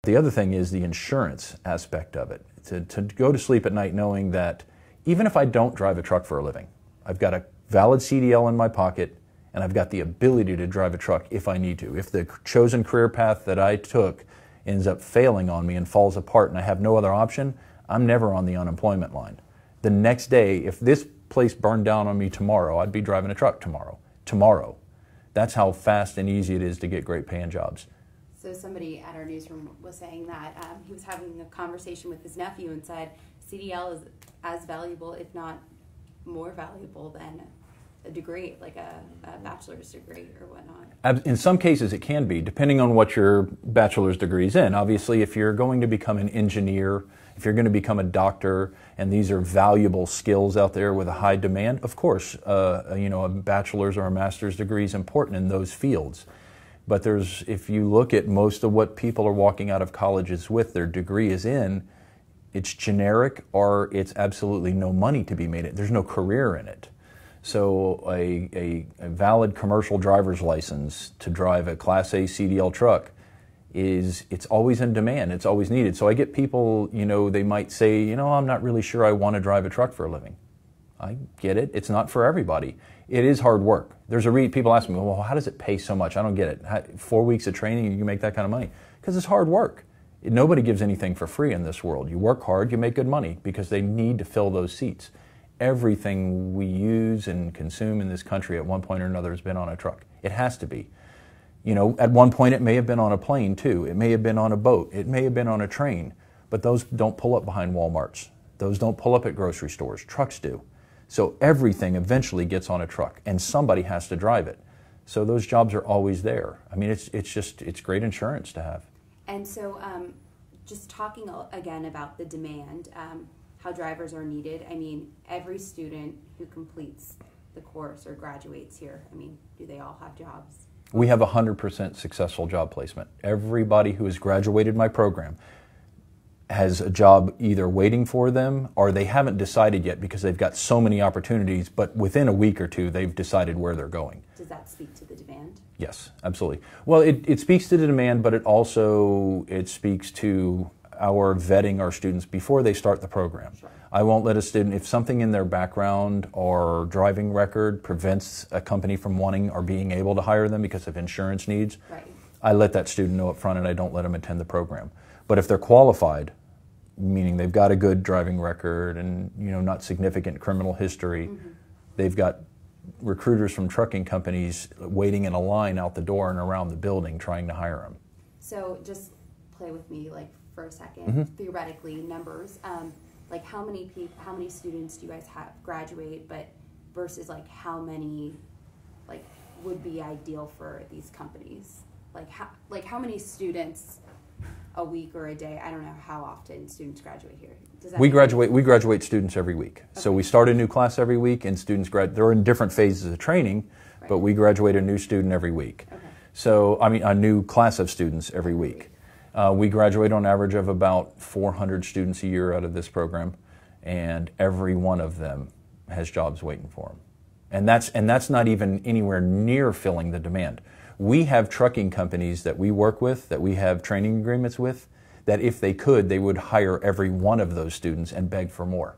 The other thing is the insurance aspect of it. To go to sleep at night knowing that even if I don't drive a truck for a living, I've got a valid CDL in my pocket and I've got the ability to drive a truck if I need to. If the chosen career path that I took ends up failing on me and falls apart and I have no other option, I'm never on the unemployment line. The next day, if this place burned down on me tomorrow, I'd be driving a truck tomorrow. That's how fast and easy it is to get great paying jobs. So somebody at our newsroom was saying that he was having a conversation with his nephew and said CDL is as valuable, if not more valuable than a degree, like a bachelor's degree or whatnot. In some cases it can be, depending on what your bachelor's degree is in. Obviously, if you're going to become an engineer, if you're going to become a doctor, and these are valuable skills out there with a high demand, of course, a bachelor's or a master's degree is important in those fields. But if you look at most of what people are walking out of colleges with, their degree is in, it's generic or it's absolutely no money to be made. There's no career in it. So a valid commercial driver's license to drive a Class A CDL truck it's always in demand. It's always needed. So I get people, they might say, I'm not really sure I want to drive a truck for a living. I get it. It's not for everybody. It is hard work. People ask me, well, how does it pay so much? I don't get it. 4 weeks of training and you make that kind of money? Because it's hard work. Nobody gives anything for free in this world. You work hard, you make good money because they need to fill those seats. Everything we use and consume in this country at one point or another has been on a truck. It has to be. At one point it may have been on a plane too. It may have been on a boat. It may have been on a train. But those don't pull up behind Walmarts. Those don't pull up at grocery stores. Trucks do. So everything eventually gets on a truck and somebody has to drive it. So those jobs are always there. I mean, it's great insurance to have. And so just talking again about the demand, how drivers are needed. I mean, every student who completes the course or graduates here, do they all have jobs? We have 100% successful job placement. Everybody who has graduated my program has a job either waiting for them or they haven't decided yet because they've got so many opportunities, but within a week or two they've decided where they're going. Does that speak to the demand? Yes, absolutely. Well, it speaks to the demand, but it speaks to our vetting our students before they start the program. Sure. I won't let a student, if something in their background or driving record prevents a company from wanting or being able to hire them because of insurance needs, right, I let that student know up front and I don't let them attend the program. But if they're qualified, meaning they've got a good driving record and not significant criminal history, they've got recruiters from trucking companies waiting in a line out the door and around the building trying to hire them. So just play with me for a second, theoretically, numbers. How many students do you guys have graduate, but versus how many would be ideal for these companies? How many students a week or a day? I don't know how often students graduate here. We graduate students every week. Okay. So we start a new class every week, and students they're in different phases of training, right, but we graduate a new student every week. Okay. So a new class of students every week. We graduate on average of about 400 students a year out of this program, and every one of them has jobs waiting for them. And that's not even anywhere near filling the demand. We have trucking companies that we work with, that we have training agreements with, that if they could, they would hire every one of those students and beg for more.